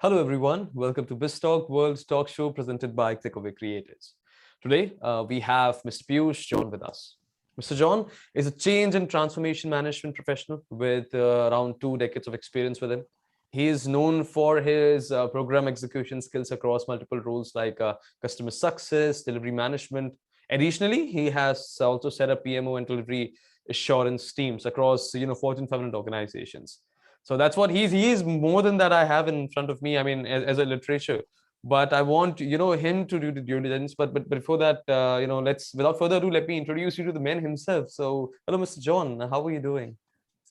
Hello, everyone. Welcome to BizzTalk, world's talk show presented by Clickaway Creators. Today, we have Mr. Piyush John with us. Mr. John is a change and transformation management professional with around 2 decades of experience with him. He is known for his program execution skills across multiple roles like customer success, delivery management. Additionally, he has also set up PMO and delivery assurance teams across Fortune 500 organizations. So that's what he is more than that I have in front of me. I mean, as a literature, but I want him to do the due diligence. But before that, let's without further ado, let me introduce you to the man himself. So hello, Mr. John. How are you doing?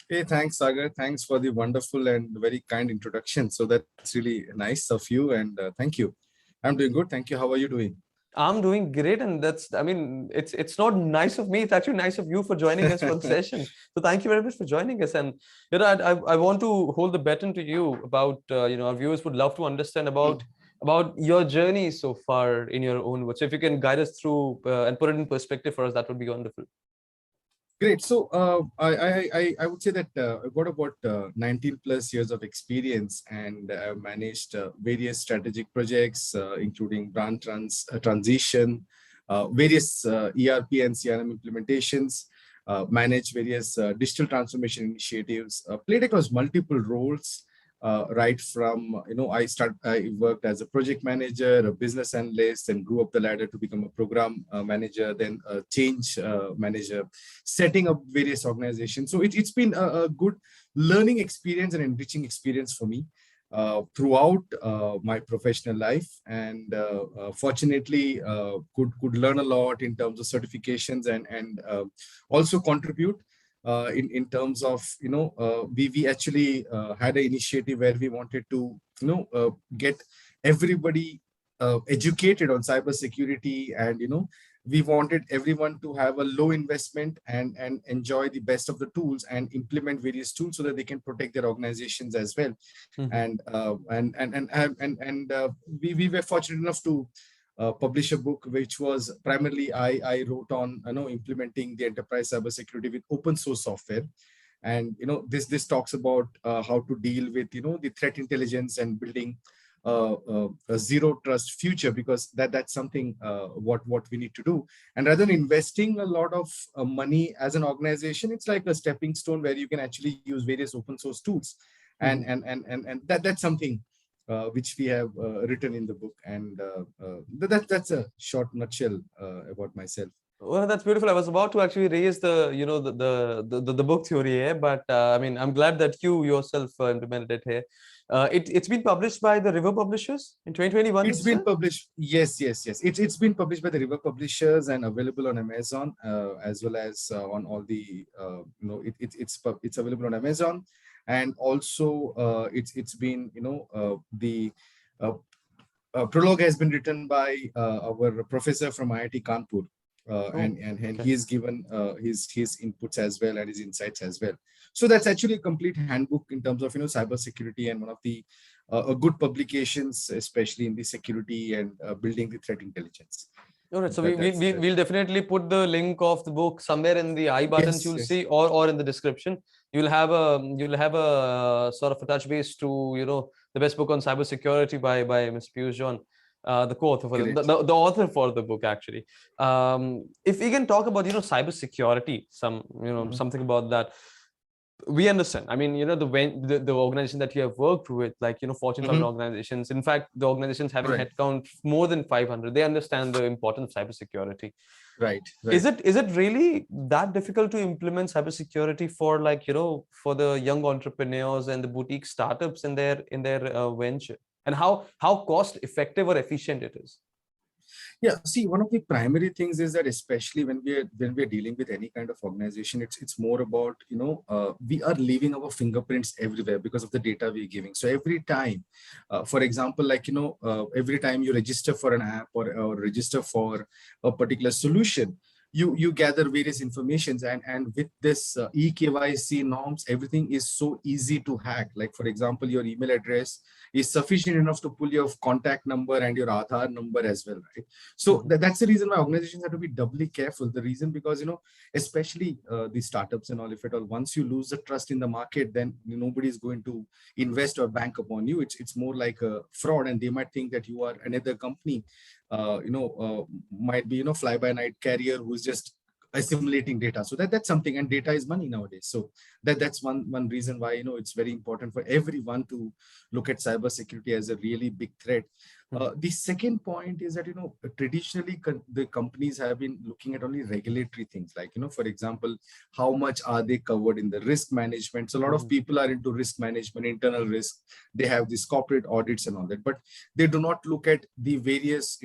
Hey, thanks, Sagar. Thanks for the wonderful and very kind introduction. So that's really nice of you, and thank you. I'm doing good. Thank you. How are you doing? I'm doing great, and it's not nice of me. It's actually nice of you for joining us for the session. So thank you very much for joining us. And I want to hold the baton to you about our viewers would love to understand about your journey so far in your own words. So if you can guide us through and put it in perspective for us, that would be wonderful. Great. So I would say that I've got about 19 plus years of experience, and I've managed various strategic projects, including brand transition, various ERP and CRM implementations, managed various digital transformation initiatives, played across multiple roles. Right from I worked as a project manager, a business analyst, and grew up the ladder to become a program manager, then a change manager, setting up various organizations. So it's been a good learning experience and enriching experience for me throughout my professional life, and fortunately could learn a lot in terms of certifications and also contribute in terms of we actually had an initiative where we wanted to get everybody educated on cybersecurity, and we wanted everyone to have a low investment and enjoy the best of the tools and implement various tools so that they can protect their organizations as well. We were fortunate enough to publish a book which was primarily I wrote on implementing the enterprise cybersecurity with open source software. And this talks about how to deal with the threat intelligence and building a zero trust future, because that's something what we need to do. And rather than investing a lot of money as an organization, it's like a stepping stone where you can actually use various open source tools, and that's something which we have written in the book, and that's a short nutshell about myself. Well, that's beautiful. I was about to actually raise the book theory here, but I mean, I'm glad that you yourself implemented it here. It's been published by the River Publishers in 2021. It's been published. Yes. It's been published by the River Publishers and available on Amazon as well as on all the it's available on Amazon, and also it's been the prologue has been written by our professor from IIT Kanpur. And he's given his inputs as well and his insights as well. So that's actually a complete handbook in terms of cybersecurity, and one of the good publications, especially in the security and building the threat intelligence. All right, so we'll definitely put the link of the book somewhere in the I buttons. You'll see, or in the description. You'll have a sort of a touch base to the best book on cybersecurity by Mr. Piyush John. The co-author for the author for the book, actually. If we can talk about cybersecurity, something about that. We understand. I mean, the organization that you have worked with, like Fortune 500 organizations. In fact, the organizations having headcount more than 500, they understand the importance of cybersecurity. Right. Is it really that difficult to implement cybersecurity for for the young entrepreneurs and the boutique startups in their venture? And how cost effective or efficient it is? Yeah, see, one of the primary things is that, especially when we're dealing with any kind of organization, it's more about we are leaving our fingerprints everywhere because of the data we're giving. So every time, for example, like every time you register for an app or register for a particular solution, you gather various informations, and with this eKYC norms, everything is so easy to hack. Like for example, your email address is sufficient enough to pull your contact number and your Aadhaar number as well, right? So that's the reason why organizations have to be doubly careful. The reason, because especially the startups and all, if at all, once you lose the trust in the market, then nobody is going to invest or bank upon you. It's more like a fraud, and they might think that you are another company, might be fly by night carrier who's just assimilating data. So that's something, and data is money nowadays. So that's one reason why it's very important for everyone to look at cybersecurity as a really big threat. The second point is that traditionally the companies have been looking at only regulatory things, like for example, how much are they covered in the risk management. So a lot of people are into risk management, internal risk. They have these corporate audits and all that, but they do not look at the various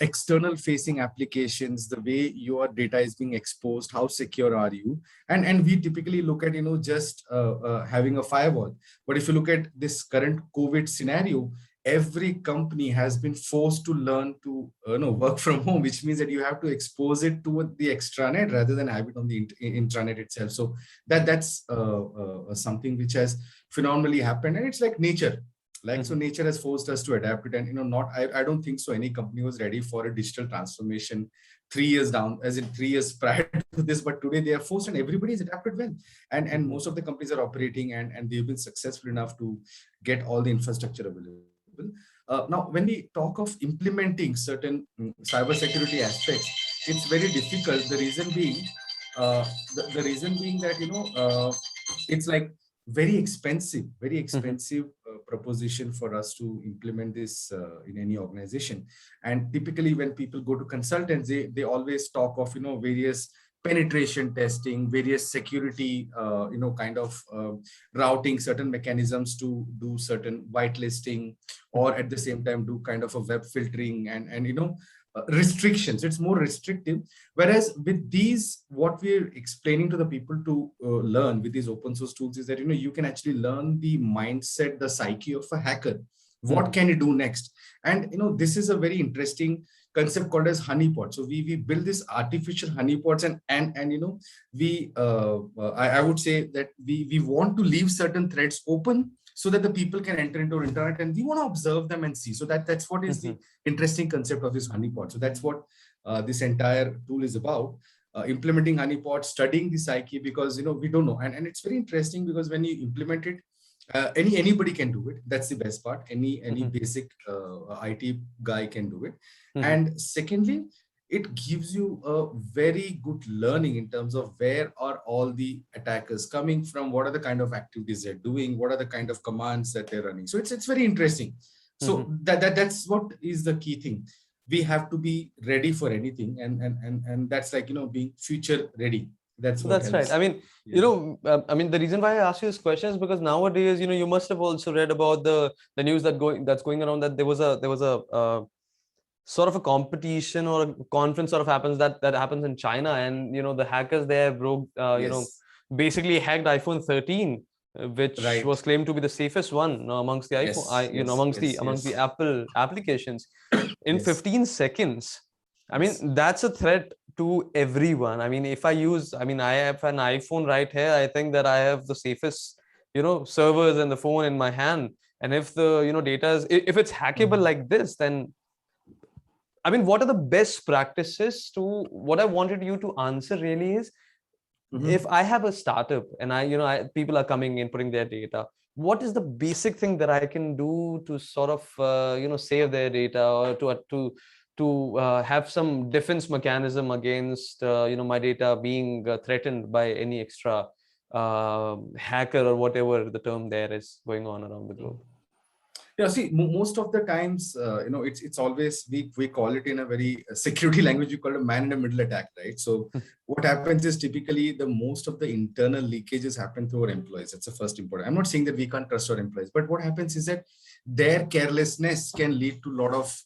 external facing applications, the way your data is being exposed, how secure are you. And we typically look at just having a firewall. But if you look at this current COVID scenario, every company has been forced to learn to work from home, which means that you have to expose it to the extranet rather than have it on the intranet itself. So that's something which has phenomenally happened, and it's like nature. So nature has forced us to adapt it. And I don't think so any company was ready for a digital transformation 3 years down, as in 3 years prior to this, but today they are forced, and everybody's adapted well. And most of the companies are operating, and they've been successful enough to get all the infrastructure available. Now, when we talk of implementing certain cybersecurity aspects, it's very difficult. The reason being, that it's like very expensive proposition for us to implement this in any organization. And typically, when people go to consultants, they always talk of various penetration testing, various security, kind of routing certain mechanisms to do certain whitelisting, or at the same time do kind of a web filtering and restrictions. It's more restrictive. Whereas with these, what we're explaining to the people to learn with these open source tools is that you can actually learn the mindset, the psyche of a hacker. What can you do next? And this is a very interesting concept called as honeypot. So we build this artificial honeypots, and we I would say that we want to leave certain threads open so that the people can enter into our internet, and we want to observe them and see. So that's what is the interesting concept of this honeypot. So that's what this entire tool is about. Implementing honeypot, studying the psyche, because we don't know, and it's very interesting because when you implement it, anybody can do it. That's the best part. Any basic IT guy can do it. And secondly, it gives you a very good learning in terms of where are all the attackers coming from, what are the kind of activities they're doing, what are the kind of commands that they're running. So it's very interesting. So that's what is the key thing. We have to be ready for anything, and that's like being future ready. That's right. I mean, the reason why I asked you this question is because nowadays, you must have also read about the news that's going around, that there was a sort of a competition or a conference sort of happens that happens in China, and the hackers there broke, basically hacked iPhone 13, which was claimed to be the safest one amongst the iPhone, amongst the Apple applications, in 15 seconds. I mean, that's a threat to everyone. I mean, I have an iPhone right here. I think that I have the safest, servers and the phone in my hand. And if the, data is, if it's hackable like this, then, I mean, what are the best practices to, what I wanted you to answer really is, if I have a startup and people are coming in, putting their data, what is the basic thing that I can do to sort of, save their data, or to have some defense mechanism against my data being threatened by any extra hacker, or whatever the term there is going on around the globe? Yeah, see, most of the times, it's always, we call it in a very security language, you call it a man in the middle attack, right? So what happens is typically most of the internal leakages happen through our employees. That's the first important. I'm not saying that we can't trust our employees, but what happens is that their carelessness can lead to a lot of,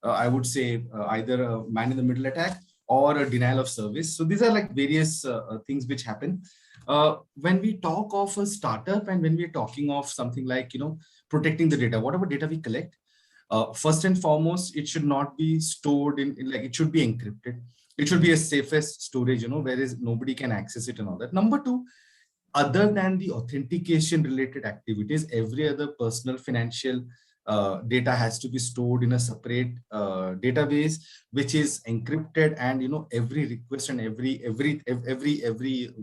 I would say either a man in the middle attack or a denial of service. So these are like various things which happen. When we talk of a startup, and when we're talking of something like, protecting the data, whatever data we collect, first and foremost, it should not be stored in like, it should be encrypted. It should be a safest storage, whereas nobody can access it and all that. Number two, other than the authentication related activities, every other personal financial data has to be stored in a separate database, which is encrypted, and every request and every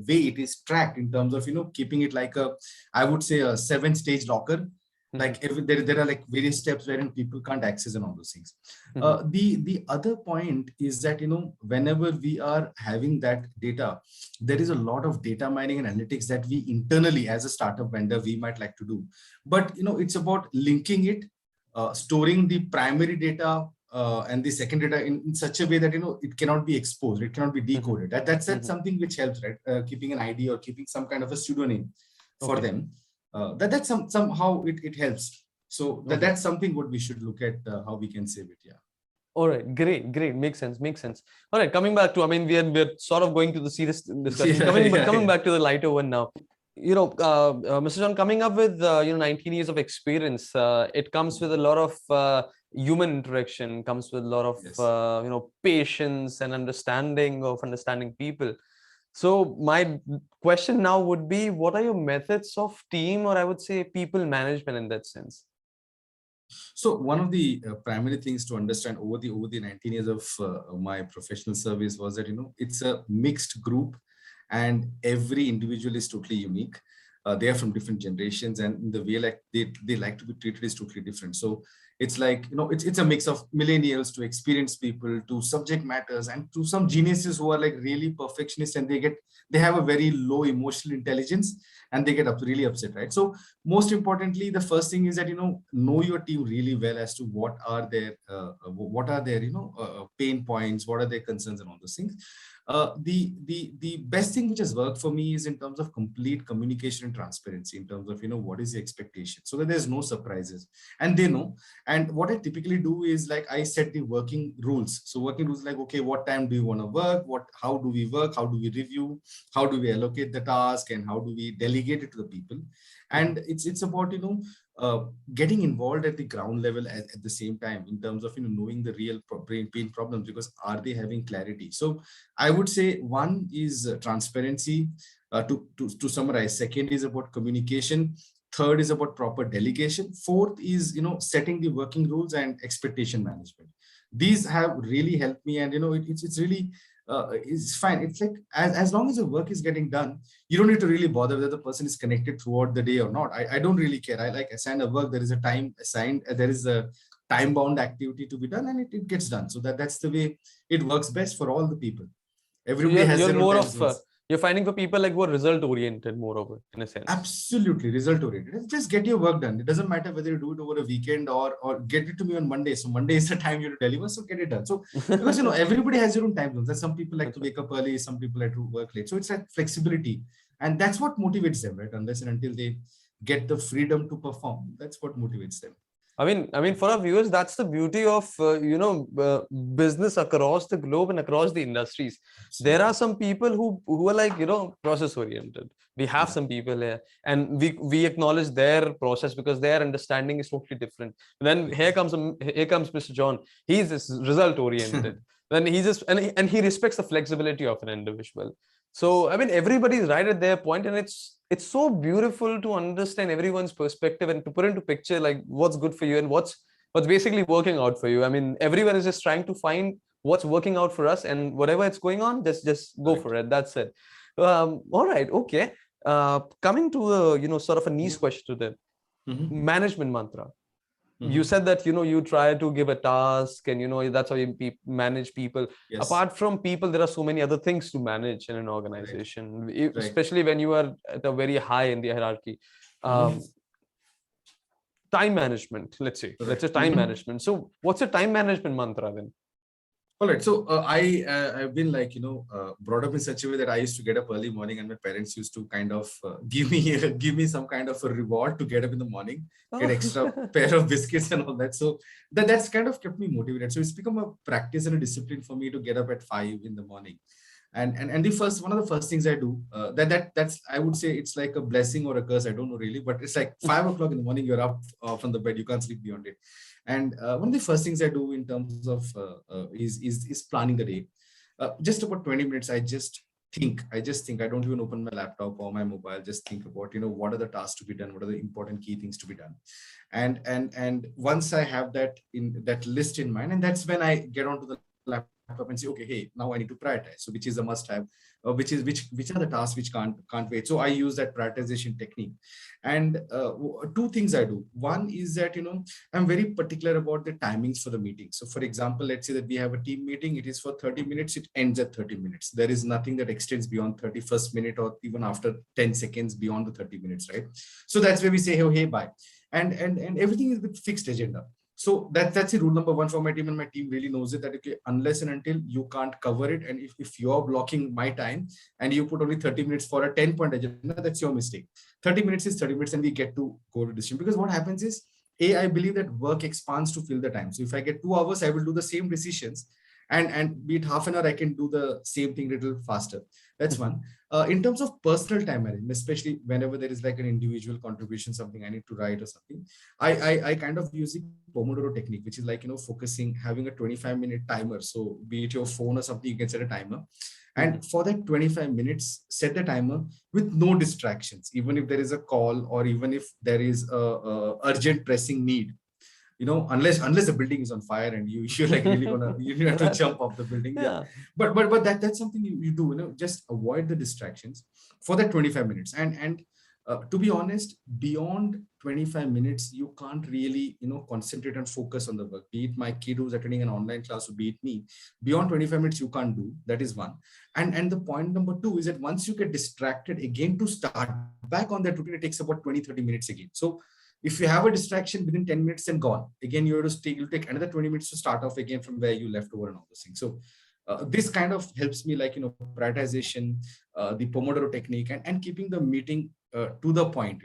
way it is tracked in terms of keeping it like a, I would say, a 7-stage locker. Like there are like various steps wherein people can't access and all those things. The other point is that whenever we are having that data, there is a lot of data mining and analytics that we internally as a startup vendor we might like to do. But it's about linking it, storing the primary data and the second data in such a way that it cannot be exposed, it cannot be decoded. That's something which helps, right? Keeping an ID or keeping some kind of a pseudonym for them. That's somehow it helps. So that's something what we should look at, how we can save it. Yeah. All right, great. Makes sense. All right, coming back to, I mean, we're sort of going to the serious discussion, coming back to the lighter one now. Mr. John, coming up with 19 years of experience, it comes with a lot of human interaction, comes with a lot of patience and understanding people. So my question now would be, what are your methods of team, or I would say people management in that sense? So one of the primary things to understand over the 19 years of my professional service was that it's a mixed group, and every individual is totally unique. They are from different generations, and the way like they like to be treated is totally different. So it's like it's a mix of millennials to experienced people to subject matters and to some geniuses who are like really perfectionists, and they have a very low emotional intelligence, and they get really upset, right? So most importantly, the first thing is that know your team really well as to what are their pain points, what are their concerns, and all those things. The best thing which has worked for me is in terms of complete communication and transparency in terms of what is the expectation, so that there's no surprises and they know. And what I typically do is like I set the working rules. So working rules like, okay, what time do you want to work, how do we work, how do we review, how do we allocate the task, and how do we delegate it to the people. And it's about getting involved at the ground level at the same time in terms of knowing the real pain problems, because are they having clarity. So I would say one is transparency, to summarize. Second is about communication. Third is about proper delegation. Fourth is setting the working rules and expectation management. These have really helped me, and it's really it's fine. It's like as long as the work is getting done, you don't need to really bother whether the person is connected throughout the day or not. I don't really care. I like assign a work. There is a time assigned. There is a time bound activity to be done, and it gets done. So that's the way it works best for all the people. Everybody has their own time zones. You're finding for people like who are result oriented, moreover, in a sense. Absolutely result oriented. Just get your work done. It doesn't matter whether you do it over a weekend or get it to me on Monday. So Monday is the time you have to deliver. So get it done. So because everybody has their own time zones. Some people like to wake up early. Some people like to work late. So it's that flexibility, and that's what motivates them, right? Unless and until they get the freedom to perform, that's what motivates them. I mean, for our viewers, that's the beauty of business across the globe and across the industries. Absolutely. There are some people who are like process oriented. We have some people here, and we acknowledge their process because their understanding is totally different. Then here comes Mr. John. He's result oriented. Then he just and he respects the flexibility of an individual. So I mean, everybody is right at their point, and it's so beautiful to understand everyone's perspective and to put into picture like what's good for you and what's basically working out for you. I mean, everyone is just trying to find what's working out for us, and whatever it's going on, just go for it. That's it. All right, okay. Coming to sort of a niche question to the management mantra. You said that you try to give a task, and that's how you manage people. Yes. Apart from people, there are so many other things to manage in an organization, right. Especially when you are at a very high in the hierarchy. Time management, let's say time management. So what's a time management mantra then? All right. So I've been like, brought up in such a way that I used to get up early morning, and my parents used to kind of give me some kind of a reward to get up in the morning, get extra pair of biscuits and all that. So that's kind of kept me motivated. So it's become a practice and a discipline for me to get up at 5 in the morning. And one of the first things I do, that's I would say it's like a blessing or a curse. I don't know really, but it's like 5 o'clock in the morning, you're up from the bed, you can't sleep beyond it. And one of the first things I do in terms of is planning the day. just about 20 minutes, I just think. I don't even open my laptop or my mobile. Just think about, what are the tasks to be done, what are the important key things to be done. And once I have that list in mind, and that's when I get onto the laptop and say, okay, hey, now I need to prioritize. So which is a must have, which are the tasks which can't wait. So I use that prioritization technique. And two things I do. One is that, I'm very particular about the timings for the meeting. So for example, let's say that we have a team meeting, it is for 30 minutes, it ends at 30 minutes. There is nothing that extends beyond 31st minute or even after 10 seconds beyond the 30 minutes, right? So that's where we say, hey, bye. And everything is with fixed agenda. So that's the rule number one for my team, and my team really knows it, that okay, unless and until you can't cover it, and if you're blocking my time and you put only 30 minutes for a 10-point agenda, that's your mistake. 30 minutes is 30 minutes, and we get to go to decision. Because what happens is, I believe that work expands to fill the time. So if I get 2 hours, I will do the same decisions, and be it half an hour, I can do the same thing a little faster. That's one. In terms of personal time management, especially whenever there is like an individual contribution, something I need to write or something, I kind of use the Pomodoro technique, which is like, focusing, having a 25-minute timer. So be it your phone or something, you can set a timer. And for that 25 minutes, set the timer with no distractions, even if there is a call or even if there is a urgent pressing need. Unless the building is on fire and you're like really you have to jump off the building. Yeah. But that's something you do, just avoid the distractions for that 25 minutes. And to be honest, beyond 25 minutes, you can't really, concentrate and focus on the work. Be it my kid who's attending an online class, or be it me. Beyond 25 minutes, you can't do. That is one. And the point number two is that once you get distracted again, to start back on that routine, it takes about 20-30 minutes again. So if you have a distraction within 10 minutes and gone, again, you'll take another 20 minutes to start off again from where you left over and all those things. So this kind of helps me, like, prioritization, the Pomodoro technique, and keeping the meeting to the point.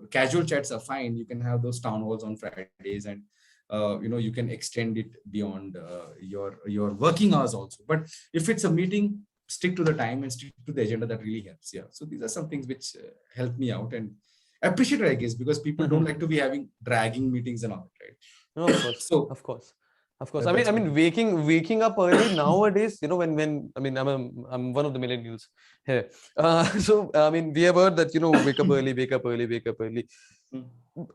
Casual chats are fine. You can have those town halls on Fridays, and you can extend it beyond your working hours also. But if it's a meeting, stick to the time and stick to the agenda. That really helps. Yeah. So these are some things which help me out, and appreciate it, I guess, because people don't like to be having dragging meetings and all that, right? No, of course. So of course. I mean, waking up early nowadays, when I mean, I'm one of the millennials here. So I mean, we have heard that, wake up early, wake up early, wake up early.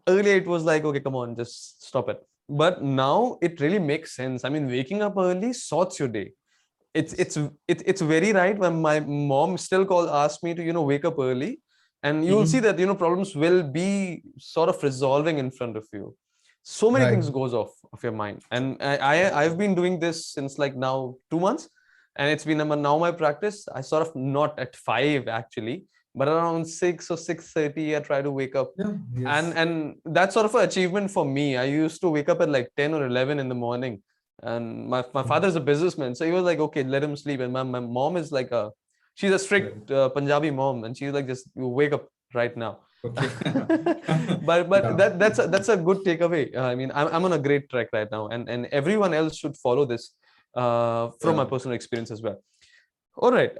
Earlier it was like, okay, come on, just stop it. But now it really makes sense. I mean, waking up early sorts your day. It's very right. When my mom still asks me to, wake up early, and you'll see that, problems will be sort of resolving in front of you. So many things goes off of your mind. And I've been doing this since like now 2 months, and it's been now my practice. I sort of, not at 5 actually, but around 6 or 6:30, I try to wake up. Yeah, yes. And that's sort of an achievement for me. I used to wake up at like 10 or 11 in the morning, and my father's a businessman, so he was like, okay, let him sleep. And my mom is like she's a strict Punjabi mom, and she's like, just you wake up right now. Okay. but that's a good takeaway. I mean, I'm on a great track right now, and everyone else should follow this from my personal experience as well. All right.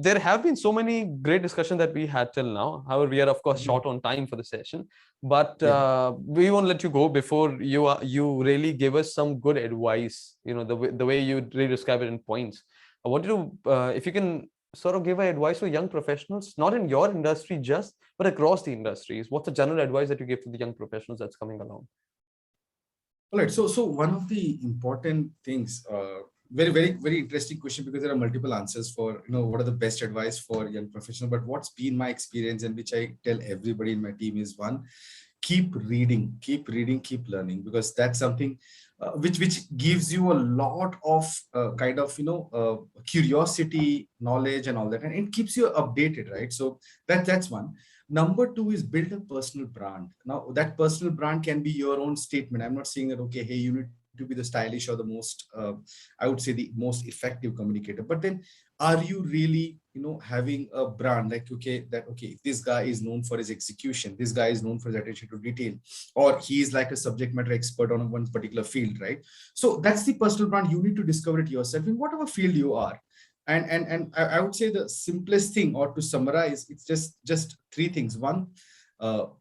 There have been so many great discussions that we had till now. However, we are of course short on time for the session, but we won't let you go before you really give us some good advice. The way you really describe it in points. I want you to, if you can sort of give advice for young professionals, not in your industry just, but across the industries. What's the general advice that you give to the young professionals that's coming along? All right. So one of the important things, very, very, very interesting question, because there are multiple answers for, what are the best advice for young professionals. But what's been my experience, and which I tell everybody in my team, is one, keep reading, keep learning, because that's something which gives you a lot of kind of, curiosity, knowledge and all that, and it keeps you updated, right? So that's one. Number two is build a personal brand. Now that personal brand can be your own statement. I'm not saying that, okay, hey, you need to be the stylish or the most, I would say the most effective communicator, but then are you really, having a brand like, okay, this guy is known for his execution, this guy is known for his attention to detail, or he is like a subject matter expert on one particular field, right? So that's the personal brand. You need to discover it yourself in whatever field you are. And I would say the simplest thing, or to summarize, it's just three things. One,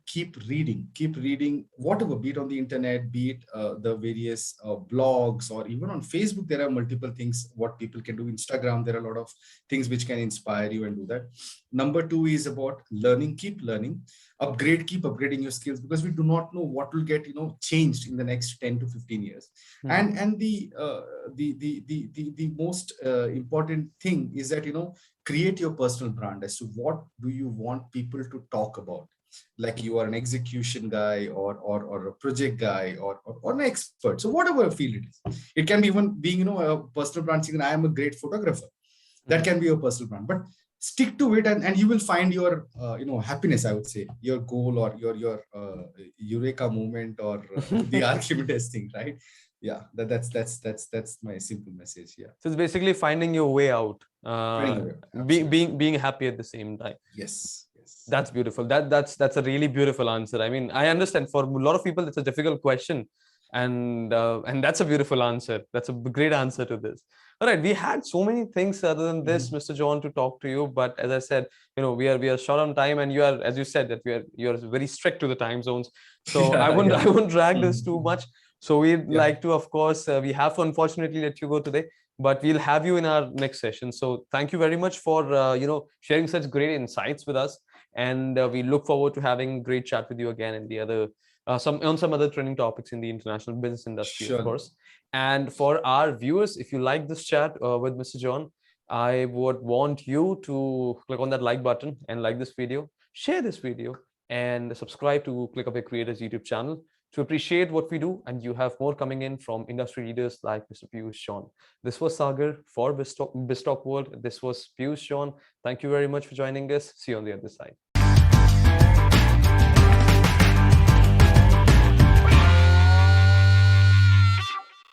keep reading whatever, be it on the internet, be it the various blogs, or even on Facebook. There are multiple things what people can do. Instagram, there are a lot of things which can inspire you and do that. Number two is about learning. Keep learning, keep upgrading your skills, because we do not know what will get changed in the next 10 to 15 years. And the most important thing is that create your personal brand as to what do you want people to talk about. Like you are an execution guy, or a project guy, or an expert. So whatever field it is, it can be even being a personal brand saying I am a great photographer. That can be your personal brand, but stick to it, and you will find your happiness, I would say, your goal, or your eureka moment, or the Archimedes thing, right? Yeah, that's my simple message. Yeah, So it's basically finding your way out, finding a way. being happy at the same time. Yes. That's beautiful. That's a really beautiful answer. I mean, I understand for a lot of people it's a difficult question, and that's a beautiful answer. That's a great answer to this. All right, we had so many things other than this, Mr. John, to talk to you. But as I said, we are short on time, and you are, as you said, that you're very strict to the time zones. So Yeah, I won't drag this too much. So we'd Yeah. like to, of course, we have to unfortunately let you go today, but we'll have you in our next session. So thank you very much for sharing such great insights with us, and we look forward to having great chat with you again in the other some other trending topics in the international business industry, of Sure. course. And for our viewers, if you like this chat with Mr. John, I would want you to click on that like button and like this video, share this video, and subscribe to ClickUp Creators YouTube channel to appreciate what we do. And you have more coming in from industry leaders like Mr. Piyush John. This was Sagar for BizzTalk World. This was Piyush John. Thank you very much for joining us. See you on the other side.